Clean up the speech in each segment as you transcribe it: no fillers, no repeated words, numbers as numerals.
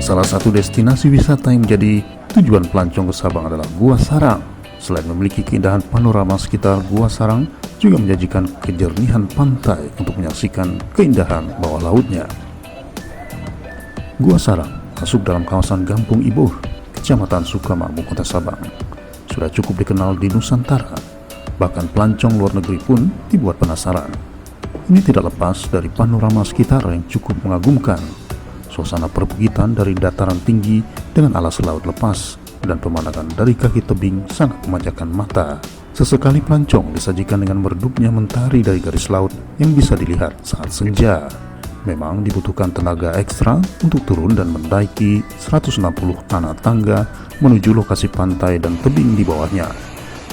Salah satu destinasi wisata yang menjadi tujuan pelancong ke Sabang adalah Gua Sarang. Selain memiliki keindahan panorama sekitar Gua Sarang, juga menjanjikan kejernihan pantai untuk menyaksikan keindahan bawah lautnya. Gua Sarang masuk dalam kawasan Gampung Ibuh, Kecamatan Sukamaju, Kota Sabang. Sudah cukup dikenal di Nusantara, bahkan pelancong luar negeri pun dibuat penasaran. Ini tidak lepas dari panorama sekitar yang cukup mengagumkan. Suasana perbukitan dari dataran tinggi dengan alas laut lepas dan pemandangan dari kaki tebing sangat memanjakan mata. Sesekali pelancong disajikan dengan meredupnya mentari dari garis laut yang bisa dilihat saat senja. Memang dibutuhkan tenaga ekstra untuk turun dan mendaki 160 anak tangga menuju lokasi pantai dan tebing di bawahnya.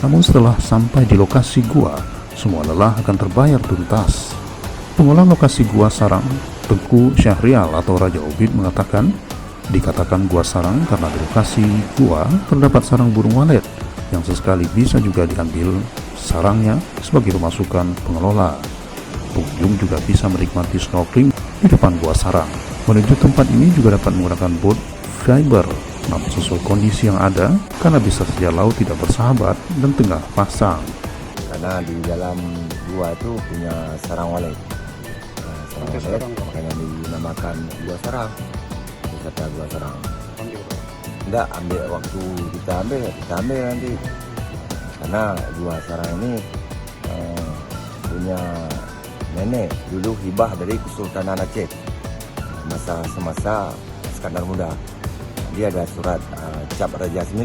Namun setelah sampai di lokasi gua, semua lelah akan terbayar tuntas. Pengelola lokasi Gua Sarang, Tengku Syahrial atau Raja Ubid mengatakan, dikatakan Gua Sarang karena di lokasi gua terdapat sarang burung walet yang sesekali bisa juga diambil sarangnya sebagai pemasukan pengelola. Pengunjung juga bisa menikmati snorkeling di depan Gua Sarang. Menuju tempat ini juga dapat menggunakan boat fiber, namun sesuai kondisi yang ada karena bisa saja laut tidak bersahabat dan tengah pasang. Karena di dalam gua itu punya sarang walet. Makanya dinamakan Gua Sarang, wisata Gua Sarang. Enggak, ambil waktu kita ambil nanti, karena Gua Sarang ini punya nenek dulu hibah dari Kesultanan Aceh semasa Iskandar Muda. Dia ada surat cap Raja 9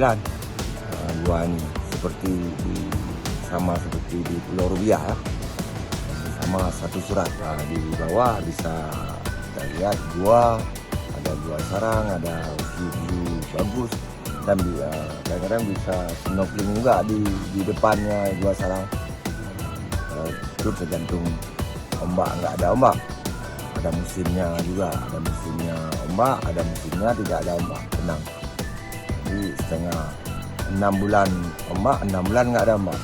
gua ini sama seperti di Pulau Rubiah ya. Sama satu surat di bawah bisa kita lihat gua, ada Gua Sarang, ada view bagus, dan kadang-kadang bisa snorkeling juga di depannya Gua Sarang. Itu tergantung ombak, nggak ada ombak, ada musimnya juga, ada musimnya ombak, ada musimnya tidak ada ombak, tenang. Jadi setengah 6 bulan ombak, 6 bulan nggak ada ombak.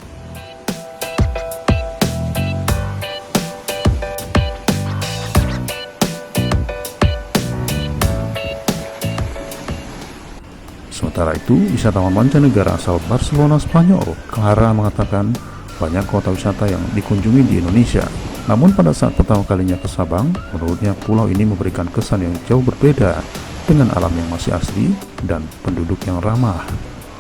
Sementara itu, wisatawan mancanegara asal Barcelona, Spanyol, Clara mengatakan banyak kota wisata yang dikunjungi di Indonesia. Namun pada saat pertama kalinya ke Sabang, menurutnya pulau ini memberikan kesan yang jauh berbeda dengan alam yang masih asli dan penduduk yang ramah.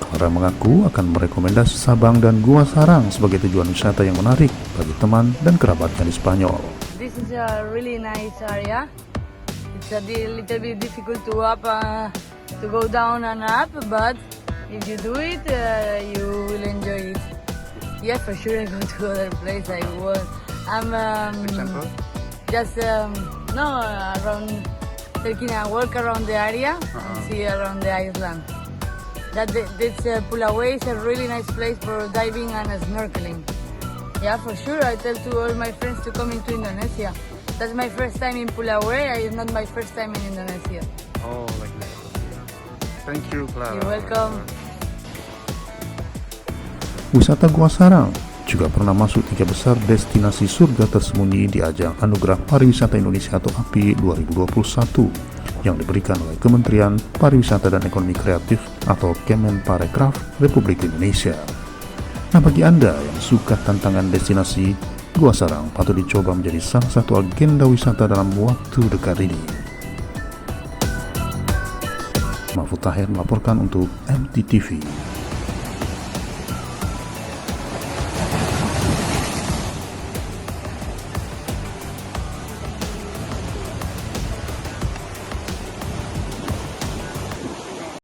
Clara mengaku akan merekomendasi Sabang dan Gua Sarang sebagai tujuan wisata yang menarik bagi teman dan kerabatnya di Spanyol. This is a really nice area. It's a little bit difficult to go down and up, but if you do it, you will enjoy it. Yeah, for sure I go to other place. Around taking a walk around the area and see around the island. This Pulauway is a really nice place for diving and snorkeling. Yeah, for sure. I tell to all my friends to come into Indonesia. That's my first time in Pulauway. It's not my first time in Indonesia. Oh, like that. Thank you, Clara. You're welcome. Wisata Gua Sarang juga pernah masuk 3 besar destinasi surga tersembunyi di ajang Anugerah Pariwisata Indonesia atau API 2021 yang diberikan oleh Kementerian Pariwisata dan Ekonomi Kreatif atau Kemenparekraf Republik Indonesia. Nah, bagi Anda yang suka tantangan destinasi, Gua Sarang patut dicoba menjadi salah satu agenda wisata dalam waktu dekat ini. Mahfud Tahir melaporkan untuk MTTV.